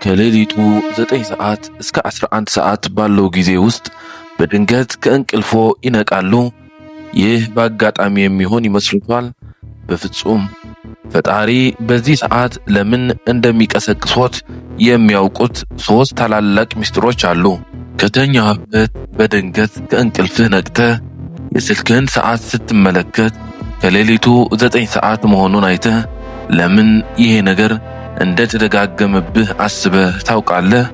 ከሌሊቱ 9 ሰዓት እስከ 11 ሰዓት ባለው ጊዜ ውስጥ በድንገት ከእንቅልፎ ይነቃሉ። ይህ በአጋጣሚ የሚሆን ይመስሉታል? በፍጹም። ፈጣሪ በዚህ ሰዓት ለምን እንደሚቀሰቅሶት የሚያውቁት 3 ታላላቅ ምስጢሮች አሉ። ከተኛህበት በድንገት ከእንቅልፍህ ነቅተህ የስልክህን ሰዓት ስትመለከት ከሌሊቱ 9 ሰዓት መሆኑን አይተህ ለምን ይሄ ነገር እንደተደጋገመብህ አስበህ ታውቃለህ?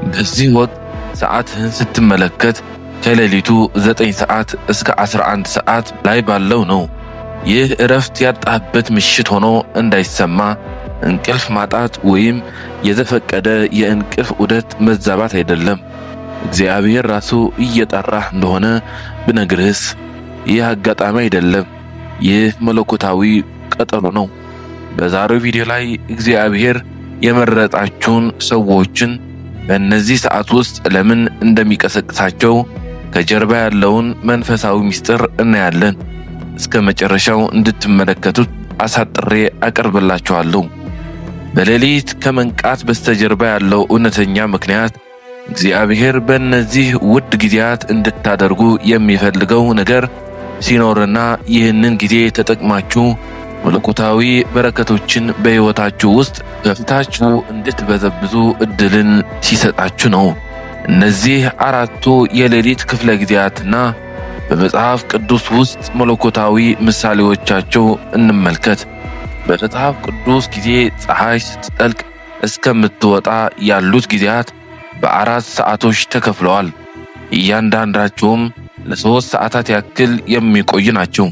በዚህ ወቅት ሰዓትህን ስትመለከት ከሌሊቱ 9 ሰዓት እስከ 11 ሰዓት ላይ ባለው ነው። ይህ እረፍት ያጣህበት ምሽት ሆኖ እንዳይሰማ እንቅልፍ ማጣት ወይም የዘፈቀደ የእንቅልፍ ዑደት መዛባት አይደለም። እግዚአብሔር ራሱ እየጠራህ እንደሆነ ብነግርህስ? ይህ አጋጣሚ አይደለም። ይህ መለኮታዊ ቀጠሮ ነው። በዛሬው ቪዲዮ ላይ እግዚአብሔር የመረጣቸውን ሰዎችን በእነዚህ ሰዓት ውስጥ ለምን እንደሚቀሰቅሳቸው ከጀርባ ያለውን መንፈሳዊ ምስጢር እናያለን። እስከ መጨረሻው እንድትመለከቱት አሳጥሬ አቀርብላችኋለሁ። በሌሊት ከመንቃት በስተጀርባ ያለው እውነተኛ ምክንያት እግዚአብሔር በእነዚህ ውድ ጊዜያት እንድታደርጉ የሚፈልገው ነገር ሲኖርና ይህንን ጊዜ ተጠቅማችሁ መለኮታዊ በረከቶችን በሕይወታችሁ ውስጥ ገፍታችሁ እንድትበዘብዙ ዕድልን ሲሰጣችሁ ነው። እነዚህ 4ቱ የሌሊት ክፍለ ጊዜያትና በመጽሐፍ ቅዱስ ውስጥ መለኮታዊ ምሳሌዎቻቸው እንመልከት። በመጽሐፍ ቅዱስ ጊዜ ፀሐይ ስትጠልቅ እስከምትወጣ ያሉት ጊዜያት በ4 ሰዓቶች ተከፍለዋል። እያንዳንዳቸውም ለ3 ሰዓታት ያክል የሚቆይ ናቸው።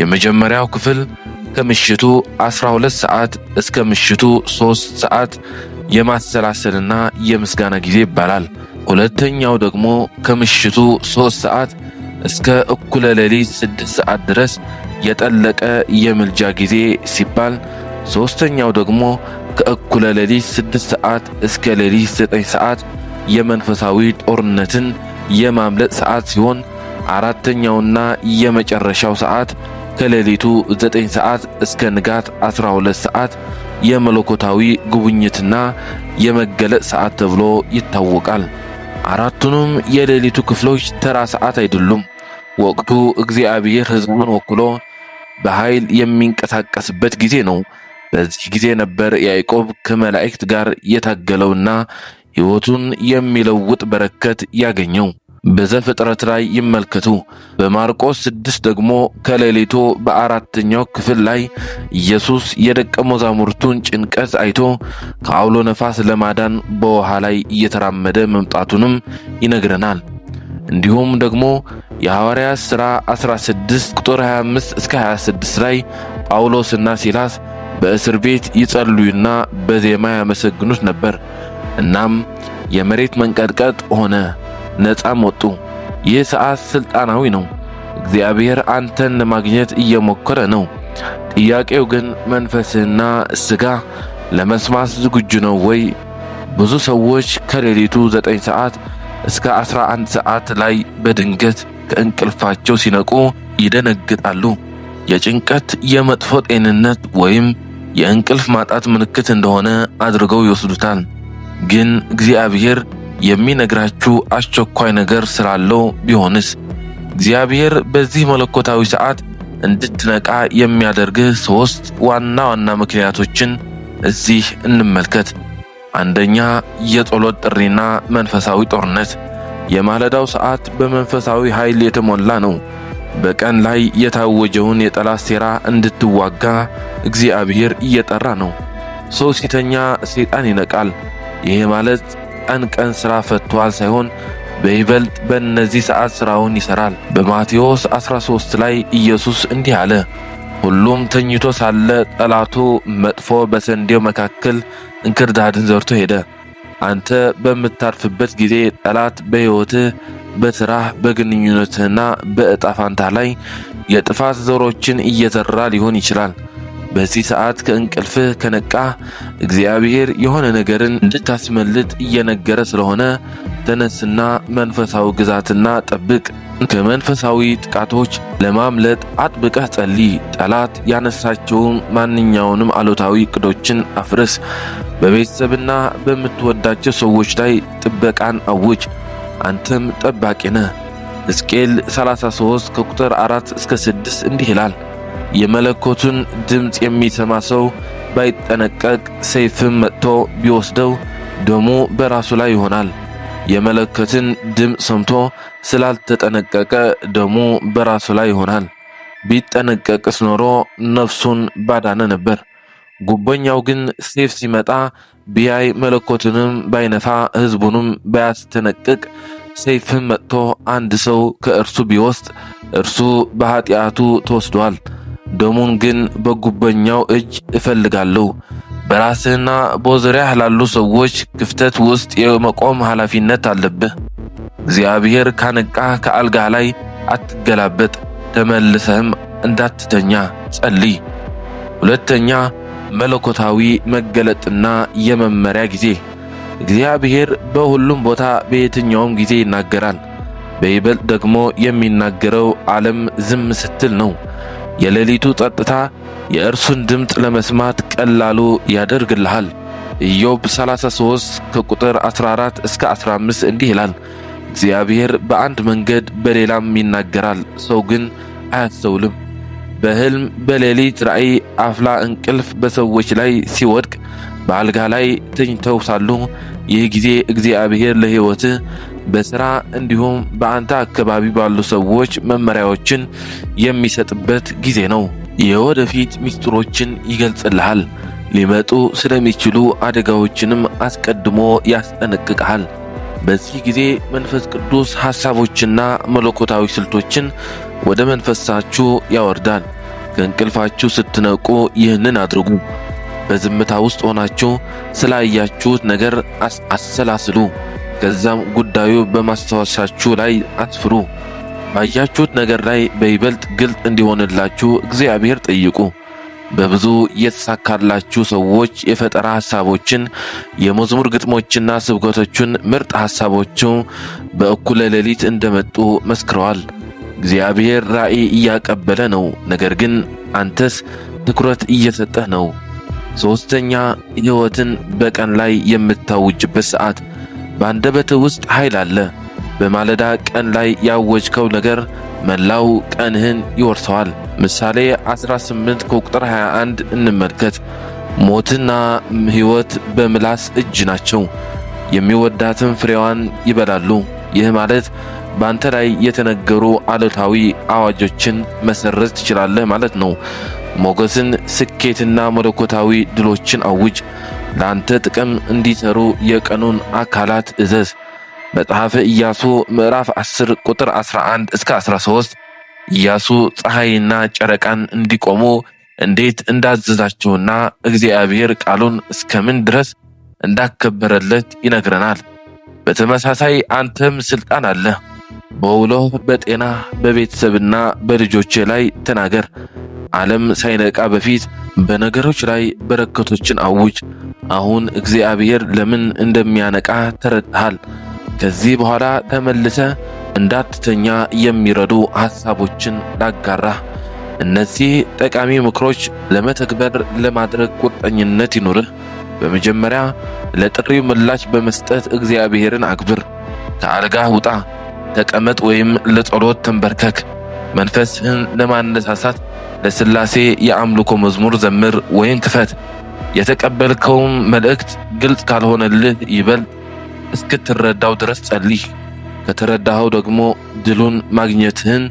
የመጀመሪያው ክፍል ከምሽቱ 12 ሰዓት እስከ ምሽቱ 3 ሰዓት የማሰላሰልና የምስጋና ጊዜ ይባላል። ሁለተኛው ደግሞ ከምሽቱ 3 ሰዓት እስከ እኩለ ሌሊት 6 ሰዓት ድረስ የጠለቀ የምልጃ ጊዜ ሲባል፣ ሶስተኛው ደግሞ ከእኩለ ሌሊት 6 ሰዓት እስከ ሌሊት 9 ሰዓት የመንፈሳዊ ጦርነትን የማምለጥ ሰዓት ሲሆን፣ አራተኛውና የመጨረሻው ሰዓት ከሌሊቱ 9 ሰዓት እስከ ንጋት 12 ሰዓት የመለኮታዊ ጉብኝትና የመገለጥ ሰዓት ተብሎ ይታወቃል። አራቱንም የሌሊቱ ክፍሎች ተራ ሰዓት አይደሉም። ወቅቱ እግዚአብሔር ሕዝቡን ወክሎ በኃይል የሚንቀሳቀስበት ጊዜ ነው። በዚህ ጊዜ ነበር ያዕቆብ ከመላእክት ጋር የታገለውና ሕይወቱን የሚለውጥ በረከት ያገኘው። በዘፍጥረት ላይ ይመልከቱ። በማርቆስ 6 ደግሞ ከሌሊቱ በ4ኛው ክፍል ላይ ኢየሱስ የደቀ መዛሙርቱን ጭንቀት አይቶ ከአውሎ ነፋስ ለማዳን በውሃ ላይ እየተራመደ መምጣቱንም ይነግረናል። እንዲሁም ደግሞ የሐዋርያት ሥራ 16 ቁጥር 25 እስከ 26 ላይ ጳውሎስና ሲላስ በእስር ቤት ይጸልዩና በዜማ ያመሰግኑት ነበር። እናም የመሬት መንቀጥቀጥ ሆነ፣ ነፃም ወጡ። ይህ ሰዓት ስልጣናዊ ነው። እግዚአብሔር አንተን ለማግኘት እየሞከረ ነው። ጥያቄው ግን መንፈስህና ሥጋ ለመስማት ዝግጁ ነው ወይ? ብዙ ሰዎች ከሌሊቱ 9 ሰዓት እስከ 11 ሰዓት ላይ በድንገት ከእንቅልፋቸው ሲነቁ ይደነግጣሉ። የጭንቀት፣ የመጥፎ ጤንነት ወይም የእንቅልፍ ማጣት ምልክት እንደሆነ አድርገው ይወስዱታል። ግን እግዚአብሔር የሚነግራችሁ አስቸኳይ ነገር ስላለው ቢሆንስ? እግዚአብሔር በዚህ መለኮታዊ ሰዓት እንድትነቃ የሚያደርግህ 3 ዋና ዋና ምክንያቶችን እዚህ እንመልከት። አንደኛ፣ የጸሎት ጥሪና መንፈሳዊ ጦርነት። የማለዳው ሰዓት በመንፈሳዊ ኃይል የተሞላ ነው። በቀን ላይ የታወጀውን የጠላት ሴራ እንድትዋጋ እግዚአብሔር እየጠራ ነው። ሰው ሲተኛ ሰይጣን ይነቃል። ይሄ ማለት ቀን ሥራ ፈቷል ሳይሆን በይበልጥ በእነዚህ ሰዓት ሥራውን ይሠራል። በማቴዎስ 13 ላይ ኢየሱስ እንዲህ አለ፣ ሁሉም ተኝቶ ሳለ ጠላቱ መጥፎ በስንዴው መካከል እንክርዳድን ዘርቶ ሄደ። አንተ በምታርፍበት ጊዜ ጠላት በሕይወትህ፣ በሥራህ፣ በግንኙነትህና በዕጣ ፋንታ ላይ የጥፋት ዘሮችን እየዘራ ሊሆን ይችላል። በዚህ ሰዓት ከእንቅልፍህ ከነቃህ እግዚአብሔር የሆነ ነገርን እንድታስመልጥ እየነገረ ስለሆነ ተነስና መንፈሳዊ ግዛትና ጠብቅ። ከመንፈሳዊ ጥቃቶች ለማምለጥ አጥብቀህ ጸልይ። ጠላት ያነሳቸውን ማንኛውንም አሉታዊ ዕቅዶችን አፍርስ። በቤተሰብና በምትወዳቸው ሰዎች ላይ ጥበቃን አውጅ፣ አንተም ጠባቂ ነህ። ሕዝቅኤል 33 ከቁጥር 4 እስከ 6 እንዲህ ይላል። የመለኮቱን ድምፅ የሚሰማ ሰው ባይጠነቀቅ ሰይፍም መጥቶ ቢወስደው ደሙ በራሱ ላይ ይሆናል። የመለከትን ድምፅ ሰምቶ ስላልተጠነቀቀ ደሙ በራሱ ላይ ይሆናል። ቢጠነቀቅስ ኖሮ ነፍሱን ባዳነ ነበር። ጉበኛው ግን ሰይፍ ሲመጣ ቢያይ መለኮቱንም ባይነፋ ሕዝቡንም ባያስጠነቅቅ ሰይፍም መጥቶ አንድ ሰው ከእርሱ ቢወስድ እርሱ በኃጢአቱ ተወስዷል። ደሙን ግን በጉበኛው እጅ እፈልጋለሁ። በራስህና በዙሪያህ ላሉ ሰዎች ክፍተት ውስጥ የመቆም ኃላፊነት አለብህ። እግዚአብሔር ካነቃህ ከአልጋህ ላይ አትገላበጥ፣ ተመልሰህም እንዳትተኛ ጸልይ። ሁለተኛ፣ መለኮታዊ መገለጥና የመመሪያ ጊዜ። እግዚአብሔር በሁሉም ቦታ በየትኛውም ጊዜ ይናገራል። በይበልጥ ደግሞ የሚናገረው ዓለም ዝም ስትል ነው። የሌሊቱ ጸጥታ የእርሱን ድምፅ ለመስማት ቀላሉ ያደርግልሃል። ኢዮብ 33 ከቁጥር 14 እስከ 15 እንዲህ ይላል። እግዚአብሔር በአንድ መንገድ በሌላም ይናገራል፣ ሰው ግን አያስተውልም። በሕልም በሌሊት ራእይ አፍላ እንቅልፍ በሰዎች ላይ ሲወድቅ በአልጋ ላይ ተኝተው ሳሉ ይህ ጊዜ እግዚአብሔር ለሕይወትህ በሥራ እንዲሁም በአንተ አካባቢ ባሉ ሰዎች መመሪያዎችን የሚሰጥበት ጊዜ ነው። የወደፊት ምስጢሮችን ይገልጽልሃል። ሊመጡ ስለሚችሉ አደጋዎችንም አስቀድሞ ያስጠነቅቅሃል። በዚህ ጊዜ መንፈስ ቅዱስ ሐሳቦችና መለኮታዊ ስልቶችን ወደ መንፈሳችሁ ያወርዳል። ከእንቅልፋችሁ ስትነቁ ይህንን አድርጉ። በዝምታ ውስጥ ሆናችሁ ስላያችሁት ነገር አሰላስሉ። ከዛም ጉዳዩ በማስታወሻችሁ ላይ አስፍሩ። ባያችሁት ነገር ላይ በይበልጥ ግልጥ እንዲሆንላችሁ እግዚአብሔር ጠይቁ። በብዙ የተሳካላችሁ ሰዎች የፈጠራ ሐሳቦችን፣ የመዝሙር ግጥሞችና ስብከቶችን ምርጥ ሐሳቦቹ በእኩለ ሌሊት እንደመጡ መስክረዋል። እግዚአብሔር ራእይ እያቀበለ ነው፣ ነገር ግን አንተስ ትኩረት እየሰጠህ ነው። ሦስተኛ፣ ሕይወትን በቀን ላይ የምታውጅበት ሰዓት። በአንደበትህ ውስጥ ኃይል አለ። በማለዳ ቀን ላይ ያወጅከው ነገር መላው ቀንህን ይወርሰዋል። ምሳሌ 18 ከቁጥር 21 እንመልከት። ሞትና ሕይወት በምላስ እጅ ናቸው፣ የሚወዳትም ፍሬዋን ይበላሉ። ይህ ማለት በአንተ ላይ የተነገሩ አሉታዊ አዋጆችን መሰረዝ ትችላለህ ማለት ነው። ሞገስን፣ ስኬትና መለኮታዊ ድሎችን አውጅ። ለአንተ ጥቅም እንዲሰሩ የቀኑን አካላት እዘዝ። መጽሐፈ ኢያሱ ምዕራፍ 10 ቁጥር 11 እስከ 13 ኢያሱ ፀሐይና ጨረቃን እንዲቆሙ እንዴት እንዳዘዛቸውና እግዚአብሔር ቃሉን እስከምን ድረስ እንዳከበረለት ይነግረናል። በተመሳሳይ አንተም ስልጣን አለ። በውሎህ፣ በጤና፣ በቤተሰብና በልጆች ላይ ተናገር። ዓለም ሳይነቃ በፊት በነገሮች ላይ በረከቶችን አውጅ። አሁን እግዚአብሔር ለምን እንደሚያነቃ ተረድተሃል። ከዚህ በኋላ ተመልሰ እንዳትተኛ የሚረዱ ሐሳቦችን ላጋራህ። እነዚህ ጠቃሚ ምክሮች ለመተግበር ለማድረግ ቁርጠኝነት ይኑርህ። በመጀመሪያ ለጥሪው ምላሽ በመስጠት እግዚአብሔርን አክብር። ከአልጋህ ውጣ፣ ተቀመጥ ወይም ለጸሎት ተንበርከክ። መንፈስህን ለማነሳሳት ለሥላሴ የአምልኮ መዝሙር ዘምር ወይም ክፈት። የተቀበልከውም መልእክት ግልጽ ካልሆነልህ ይበልጥ እስክትረዳው ድረስ ጸልይ። ከተረዳኸው ደግሞ ድሉን ማግኘትህን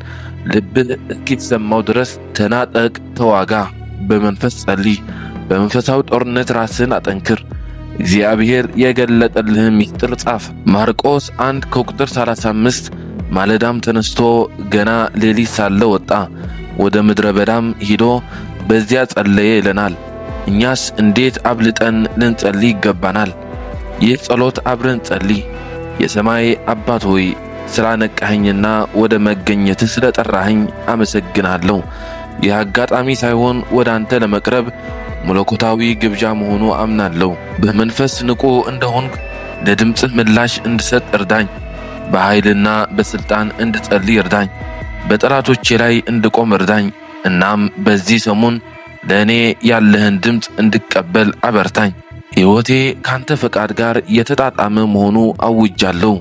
ልብህ እስኪሰማው ድረስ ተናጠቅ፣ ተዋጋ። በመንፈስ ጸልይ። በመንፈሳዊ ጦርነት ራስህን አጠንክር። እግዚአብሔር የገለጠልህን ምስጢር ጻፍ። ማርቆስ 1 ከቁጥር 35 ማለዳም ተነስቶ ገና ሌሊት ሳለ ወጣ፣ ወደ ምድረ በዳም ሂዶ በዚያ ጸለየ ይለናል። እኛስ እንዴት አብልጠን ልንጸልይ ይገባናል? ይህ ጸሎት አብረን ጸልይ። የሰማይ አባት ሆይ ስላነቃኸኝና ወደ መገኘትህ ስለጠራኸኝ አመሰግናለሁ። ይህ አጋጣሚ ሳይሆን ወደ አንተ ለመቅረብ መለኮታዊ ግብዣ መሆኑ አምናለሁ። በመንፈስ ንቁ እንደሆንክ ለድምፅህ ምላሽ እንድሰጥ እርዳኝ። በኃይልና በስልጣን እንድጸልይ እርዳኝ። በጠላቶቼ ላይ እንድቆም እርዳኝ። እናም በዚህ ሰሞን ለእኔ ያለህን ድምፅ እንድቀበል አበርታኝ። ሕይወቴ ካንተ ፈቃድ ጋር የተጣጣመ መሆኑ አውጃለሁ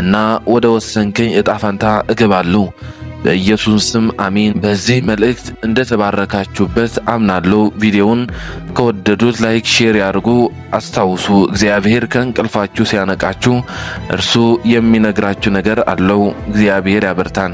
እና ወደ ወሰንከኝ ዕጣ ፈንታ እገባለሁ። በኢየሱስ ስም አሜን። በዚህ መልእክት እንደተባረካችሁበት አምናለሁ። ቪዲዮውን ከወደዱት ላይክ፣ ሼር ያድርጉ። አስታውሱ፣ እግዚአብሔር ከእንቅልፋችሁ ሲያነቃችሁ እርሱ የሚነግራችሁ ነገር አለው። እግዚአብሔር ያበርታን።